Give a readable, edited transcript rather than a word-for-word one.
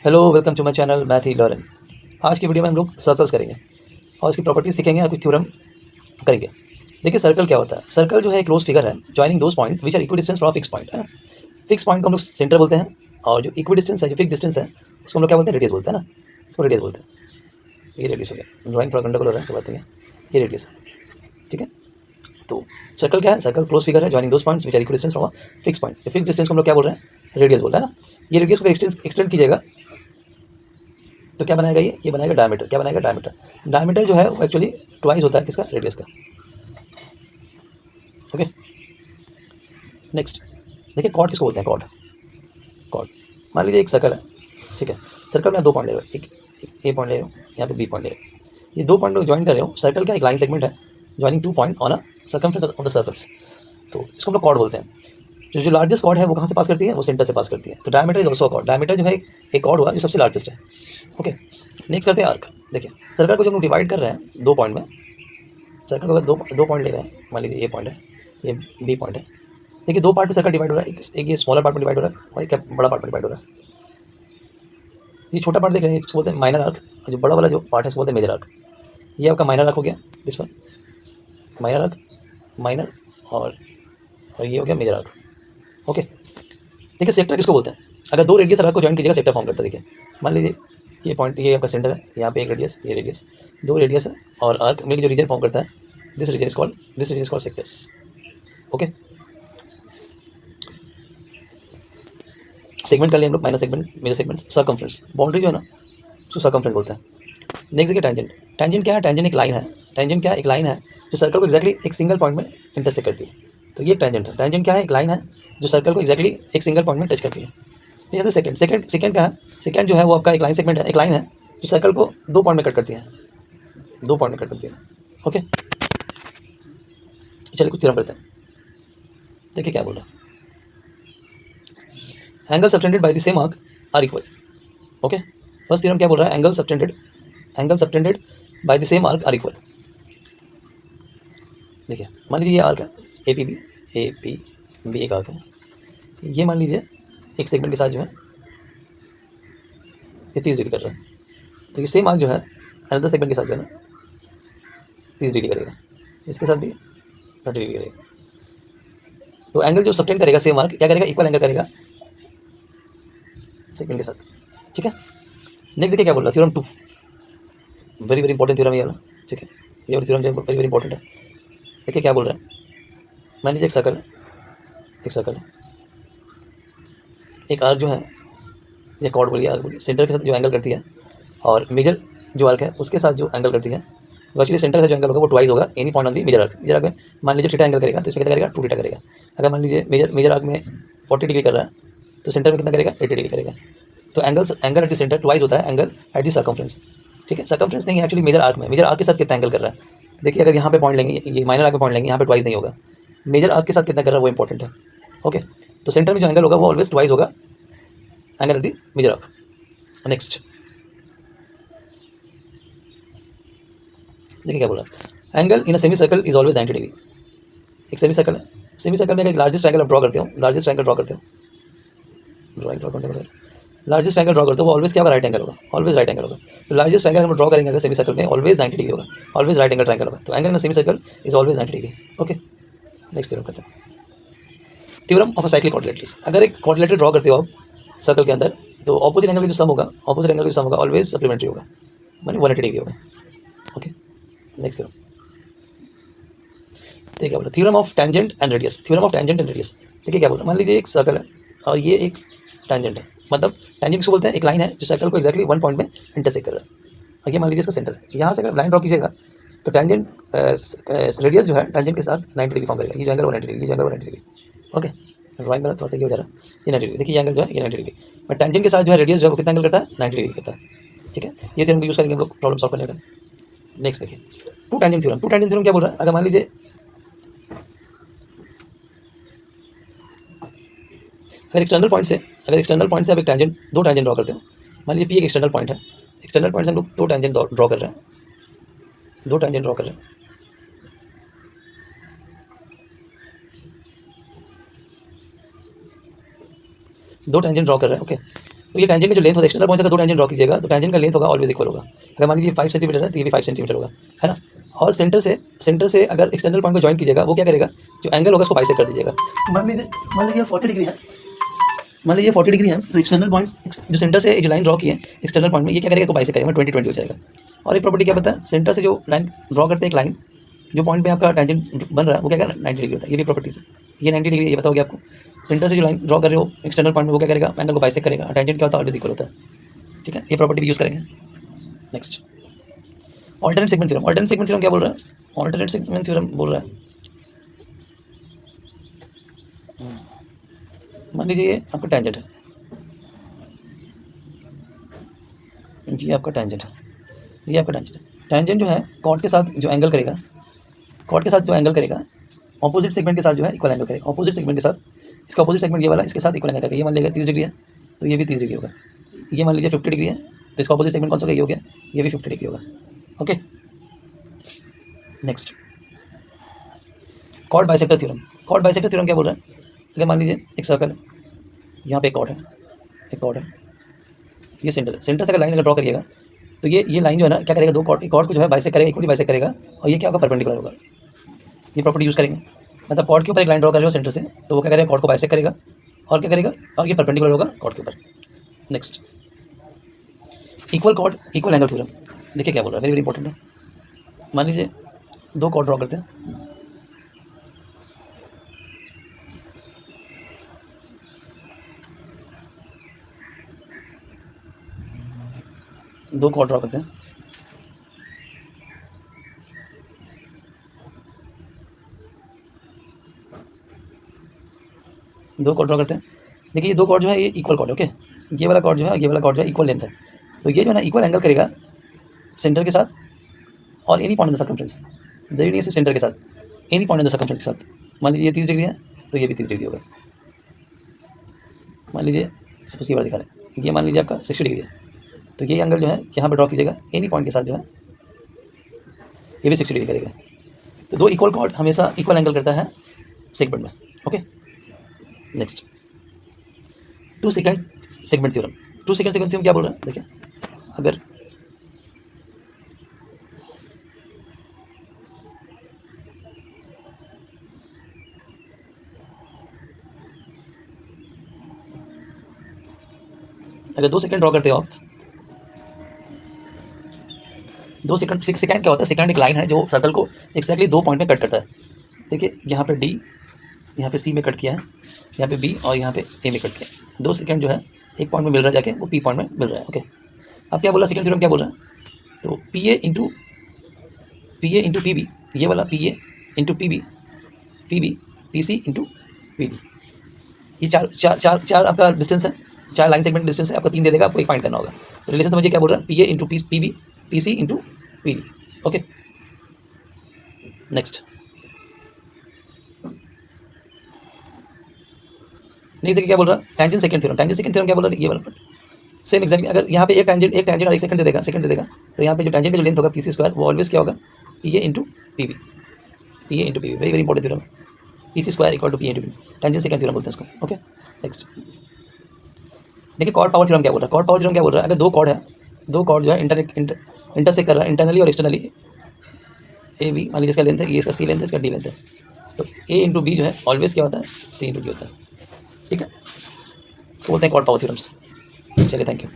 Hello, welcome to my channel. मैं थी Lauren. आज की वीडियो में हम लोग सर्कल्स करेंगे और इसकी प्रॉपर्टीज सीखेंगे और कुछ थ्योरम करेंगे। देखिए, सर्कल क्या होता है। सर्कल जो है एक क्लोज फिगर है joining those point which are equidistance from fix point, है ना। फिक्स पॉइंट को हम लोग सेंटर बोलते हैं और जो इक्वी डिस्टेंस है, जो फिक्स डिस्टेंस है, उसको हम लोग क्या बोलते हैं, रेडियस बोलते हैं ना। उसको रेडियस बोलते हैं। ये रेडियस हो गया। ड्राइंग थोड़ा गंडगोल हो रहा है तो बात है, ये रेडियस है, ठीक है। तो सर्कल क्या है, सर्कल क्लोज फिगर है joining those points which are equidistance from fix point. Fix distance को हम लोग क्या बोल रहे हैं, रेडियस बोल रहे हैं ना। ये रेडियस को एक्सटेंड कीजिएगा तो क्या बनाएगा, ये बनाएगा डायमीटर। क्या बनाएगा, डायमीटर। डायमीटर जो है वो एक्चुअली ट्वाइस होता है किसका, रेडियस का। ओके, नेक्स्ट देखिए, कॉर्ड किसको बोलते हैं, कॉर्ड। कॉर्ड मान लीजिए एक सर्कल है, ठीक है। सर्कल में 2 पॉइंट ले रहे हो, एक ए पॉइंट ले रहे हो, यहाँ पे बी पॉइंट ले रहे हो। ये 2 पॉइंट ज्वाइन कर रहे हो। सर्कल का एक लाइन सेगमेंट है joining 2 point on a circumference of the circles. तो इसको हम लोग कॉर्ड बोलते हैं। जो लार्जेस्ट कॉर्ड है वो कहाँ से पास करती है, वो सेंटर से पास करती है। तो diameter is also chord. Diameter जो है एक कॉर्ड हुआ जो सबसे लार्जेस्ट है। ओके, नेक्स्ट करते हैं आर्क। देखिए, सर्कल को जब हम डिवाइड कर रहे हैं 2 पॉइंट में, सर्कल को अगर दो पॉइंट ले रहे हैं, मान लीजिए ए पॉइंट है, ये बी पॉइंट है। देखिए, 2 पार्ट में सर्कल डिवाइड हो रहा है। एक ये स्मॉलर पार्ट में डिवाइड हो रहा है और एक बड़ा पार्ट में डिवाइड हो रहा है। ये छोटा पार्ट देख रहे हैं, इसको बोलते हैं माइनर आर्क। और जो बड़ा वाला जो पार्ट है उसको बोलते हैं मेजर आर्क। ये आपका माइनर आर्क हो गया, this one minor arc, minor, और ये हो गया मेजर आर्क। ओके, देखिए सेक्टर किसको बोलते हैं। अगर 2 रेडियस आर्क को ज्वाइन कीजिएगा, सेक्टर फॉर्म करता है। देखिए, मान लीजिए ये पॉइंट, ये आपका सेंटर है, यहाँ पे एक रेडियस, ये रेडियस, 2 रेडियस है और आर्क मिलकर जो रीजन फॉर्म करता है, this region is called sectors. Okay, segment कर लिए हम लोग, minor segment, major segment, circumference. Boundary जो है ना, उसको सर्कमफ्रेंस बोलते हैं। नेक्स्ट देखिए टेंजेंट। टेंजेंट क्या है, टेंजेंट एक लाइन है। टेंजेंट क्या है, एक लाइन है जो सर्कल को एक्जैक्टली एक सिंगल पॉइंट में इंटरसेक्ट करती है। तो ये टेंजेंट है। टेंजेंट क्या है, एक लाइन है जो सर्कल को एक्जैक्टली एक सिंगल पॉइंट में टच करती है। नहीं आता सेकंड क्या है, सेकंड जो है वो आपका एक लाइन सेगमेंट है, एक लाइन है जो सर्कल को 2 पॉइंट में कट करती है, 2 पॉइंट में कट करती है। ओके, चलिए कुछ थ्योरम करते हैं। देखिए क्या बोल रहा है, angle subtended by the same arc are equal. Okay, first theorem क्या बोल रहा है, angle subtended by the same arc are equal. देखिए, मान लीजिए ये आर्क है ए पी बी एक आर्क है। ये मान लीजिए एक सेगमेंट के साथ जो है ये 30 डिग्री कर रहा है। तो ये सेम आर्क जो है अनदर सेगमेंट के साथ जो है ना 30 डिग्री करेगा, इसके साथ भी 30 डिग्री करेगा। तो एंगल जो सबटेंड करेगा सेम आर्क क्या करेगा, इक्वल एंगल करेगा सेगमेंट के साथ, ठीक है। नेक्स्ट देखिए क्या बोल रहा है, theorem 2, very very important theorem ये वाला, ठीक है। ये वाला थ्योरम जो है वेरी वेरी इंपॉर्टेंट है। देखिए क्या बोल रहा है, मान लीजिए एक सर्कल है, एक आर्क जो है, ये कॉर्ड बोलिए, आर्क बोलिए, सेंटर के साथ जो एंगल करती है, और मेजर जो आर्क है उसके साथ जो एंगल करती है, वो एक्चुअली सेंटर का जो एंगल होगा वो ट्वाइस होगा any point on the major arc. Major arc में मान लीजिए थीटा एंगल करेगा तो इसमें कितना करेगा, 2 थीटा करेगा। अगर मान लीजिए मेजर आर्क में 40 डिग्री कर रहा है तो सेंटर में कितना करेगा, 80 डिग्री करेगा। तो angle at the centre twice होता है एंगल एट द सर्कमफ्रेंस, ठीक है। सर्कमफ्रेंस नहीं है एक्चुअली मेजर आर्क में, मेजर आर्क के साथ कितना एंगल कर रहा है। देखिए, अगर यहाँ पे पॉइंट लेंगे, ये माइनर आर्क पे पॉइंट लेंगे, यहाँ पे ट्वाइस नहीं होगा। मेजर आर्क के साथ कितना कर रहा है वो इंपॉर्टेंट है। ओके, तो सेंटर में जो एंगल होगा वो ऑलवेज ट्वाइस होगा angle at the major arc. Next देखिए क्या बोला, angle in a semicircle is always 90 degree. एक सेमी सर्कल है, सेमी सर्कल में एक लार्जेस्ट एंगल आप ड्रॉ करते हो, लार्जेस्ट एंगल ड्रॉ करते हो, ड्राइंग थोड़ा करने पड़ेगा। लार्जेस्ट एंगल ड्रॉ करते हो वो ऑलवेज क्या होगा, राइट एंगल होगा, ऑलवेज राइट एंगल होगा। तो लार्जेस्ट एंगल हम ड्रॉ करेंगे अगर सेमी सर्कल में, ऑलवेज 90 डिग्री होगा, ऑलवेज राइट एंगल ट्रायंगल होगा। तो angle in semi circle is always 90 degree. Okay, next theorem करते हैं, theorem of a cyclic quadrilaterals. अगर एक क्वाड्रिलेटरल ड्रॉ करते हो आप सर्कल के अंदर, तो ऑपोजिट एंगल का जो सम होगा, ऑपोजिट एंगल का जो सम होगा ऑलवेज सप्लीमेंट्री होगा, मानी 180 डिग्री होगा। ओके, नेक्स्ट थ्योरम देखिए क्या बोला, theorem of tangent and radius. Theorem of tangent and radius, देखिए क्या बोला, मान लीजिए एक सर्कल है और ये एक टेंजेंट है। मतलब टेंजेंट किसको बोलते हैं, एक लाइन है जो सर्कल को एक्जैक्टली 1 पॉइंट में इंटरसेक्ट कर रहा है। और ये मान लीजिए इसका सेंटर है। यहाँ से अगर लाइन ड्रॉ कीजिएगा तो टेंजेंट रेडियस जो है टेंजेंट के साथ 90 डिग्री फॉर्म करेगा। ये जो एंगल 90 डिग्री, ये जो एंगल 90 डिग्री। ओके, ड्राइंग मेरा थोड़ा सा ये हो जा रहा है, ये 90 डिग्री। देखिए ये एंगल जो है ये 90 डिग्री, बट टेंजेंट के साथ जो है रेडियस जो है वो कितना एंगल करता है, 90 डिग्री करता है, ठीक है। ये थ्योरम को यूज़ करेंगे हम लोग प्रॉब्लम सॉल्व करने का। नेक्स्ट देखिए, two tangent theorem. Two tangent theorem क्या बोल रहा है, अगर मान लीजिए अगर एक्सटर्नल पॉइंट से आप एक टेंजेंट, 2 टेंजेंट ड्रॉ करते हो, मान लीजिए पी एक एक्सटर्नल पॉइंट है, एक्सटर्नल पॉइंट से हम लोग 2 टेंजेंट ड्रॉ कर रहे हैं, 2 टेंजेंट ड्रॉ कर रहे हैं। 2 टेंजेंट ड्रॉ कर रहे हैं, ओके। तो ये टेंजेंट का जो लेंथ होता है एक्सटर्नल पॉइंट से दो टेंजेंट ड्रॉ कीजिएगा तो टेंजेंट का लेंथ होगा ऑलवेज इक्वल होगा। अगर मान लीजिए 5 सेंटीमीटर है तो ये भी 5 सेंटीमीटर होगा, है ना। और सेंटर से अगर एक्सटर्नल पॉइंट को ज्वाइन कीजिएगा वो क्या करेगा, जो एंगल होगा उसको बाइसेक्ट कर दीजिएगा। मान लीजिए 40 डिग्री है, मान लीजिए 40 डिग्री है, तो एक्सटर्नल पॉइंट जो सेंटर से जो लाइन ड्रॉ की है एक्सटर्नल पॉइंट में, ये क्या करेगा, बाइसेक्ट करेगा, 20 हो जाएगा। और एक प्रॉपर्टी क्या पता है, सेंटर से जो लाइन ड्रॉ करते हैं एक लाइन, जो पॉइंट पे आपका टेंजेंट बन रहा है वो क्या करेगा, 90 डिग्री होता है। ये भी प्रॉपर्टीज है, ये 90 डिग्री ये बताओगे आपको। सेंटर से जो लाइन ड्रॉ कर रहे हो एक्सटर्नल पॉइंट में वो क्या करेगा, एंगल को बाइसेक्ट करेगा। टेंजेंट क्या होता है, ऑलवेज इक्वल होता है, ठीक है। ये प्रॉपर्टी भी यूज़ करेंगे। Next alternate segment theorem. Alternate segment theorem क्या बोल रहा है, ऑल्टरनेट सेगमेंट थ्योरम बोल रहा है, मान लीजिए आपका टेंजेंट है, ये आपका टेंजेंट है, ये आपका टेंजेंट है। टेंजेंट जो है कॉर्ड के साथ जो एंगल करेगा, कॉर्ड के साथ जो एंगल करेगा ऑपोजिट सेगमेंट के साथ जो है इक्वल एंगल करेगा। ऑपोजिट सेगमेंट के साथ, इसका ऑपोजिट सेगमेंट ये वाला इसके साथ इक्वल एंगल करेगा। ये मान लीजिए 30 डिग्री है तो ये भी 30 डिग्री होगा। ये मान लीजिए 50 डिग्री है तो इसका ऑपोजिट सेगमेंट कौन सा, ये हो गया, ये भी 50 डिग्री होगा। Okay, next chord bisector theorem. Chord bisector theorem क्या बोल रहा है, अगर मान लीजिए एक सर्कल है, यहाँ पे एक कॉर्ड है, एक कॉर्ड है, ये सेंटर है। सेंटर से अगर लाइन अगर ड्रॉ करिएगा तो ये लाइन जो है ना क्या करेगा, दो कॉर्ड को जो है बाइसेक्ट करेगा, इक्वली बाइसेक्ट करेगा, और ये क्या होगा, परपेंडिकुलर होगा। ये प्रॉपर्टी यूज़ करेंगे, मतलब कॉर्ड के ऊपर एक लाइन ड्रॉ कर रहे हो सेंटर से, तो वो क्या करेगा, कॉर्ड को बाइसेक्ट करेगा, और क्या करेगा, और ये परपेंडिकुलर होगा कॉर्ड के ऊपर। Next equal cord equal angle theorem. देखिए क्या बोल रहा है, वेरी वेरी इंपॉर्टेंट है। मान लीजिए दो कॉर्ड ड्रॉ करते हैं, दो कॉर्ड ड्रॉ करते हैं, दो कॉर्ड ड्रॉ करते हैं। देखिए ये दो कॉर्ड जो है ये इक्वल कॉर्ड है, ओके। ये वाला कॉर्ड जो है, ये वाला कॉर्ड जो है इक्वल लेंथ है, तो ये जो है ना इक्वल एंगल करेगा सेंटर के साथ और any point in the circumference. जरूरी नहीं है सिर्फ सेंटर के साथ, any point in the circumference के साथ। मान लीजिए ये 30 डिग्री है तो ये भी 30 डिग्री होगा। मान लीजिए सपोज ये वाला दिखा रहे हैं, ये मान लीजिए आपका 60 डिग्री है, तो ये एंगल जो है यहाँ पर ड्रॉ कीजिएगा एनी पॉइंट के साथ, जो है ये भी 60 डिग्री करेगा। तो दो इक्वल कॉर्ड हमेशा इक्वल एंगल करता है सेगमेंट में, okay. Next two secant segment theorem. Two secant segment theorem क्या बोल रहा है, देखिए अगर अगर 2 सेकंड ड्रॉ करते हो आप, 2 सेकंड, सेकंड क्या होता है, सेकंड एक लाइन है जो सर्कल को एक्जैक्टली दो पॉइंट में कट करता है। देखिए यहाँ पे डी, यहाँ पे सी में कट किया है, यहाँ पे बी और यहाँ पे ए में कट किया है। 2 सेकंड जो है एक पॉइंट में मिल रहा है, जाके वो पी पॉइंट में मिल रहा है, ओके। अब क्या बोला सेकंड थ्योरम, क्या बोल रहा है, तो P A into P B, ये वाला P A into P B P C into P D, ये चार आपका डिस्टेंस है, 4 लाइन सेगमेंट डिस्टेंस है, आपको 3 दे देगा, आपको एक फाइंड करना होगा। तो रिलेशन समझिए क्या बोल रहा है, P A into P B P C into P D, okay. Next नहीं देखिए क्या बोल रहा है, tangent secant theorem. Tangent secant theorem क्या बोल रहा है, ये वाला सेम एक्जैक्टली। अगर यहाँ पे एक टेंजेंट और एक सेकंड दे देगा, तो यहाँ पे जो टेंजेंट का जो लेंथ होगा पी सी स्क्वायर, वो ऑलवेज क्या होगा, P A into P B, very very important theorem. P C square equal to P into B, tangent secant theorem बोलते हैं इसको, ओके। नेक्स्ट देखिए कॉर्ड पावर थ्योरम क्या बोल रहा है। कॉर्ड पावर थ्योरम क्या बोल रहा है, अगर दो कॉर्ड है, दो कॉर्ड जो है इंटरसेक्ट कर रहा है इंटरनली और एक्सटर्नली, ए बी मान लीजिए इसका लेंथ है, ये इसका सी लेंथ है, इसका डी लेंथ है, तो ए इंटू बी जो है ऑलवेज क्या होता है, सी इंटू डी होता है, ठीक है। तो बोलते हैं कॉर्ड पावर थ्योरम्स। चलिए, थैंक यू।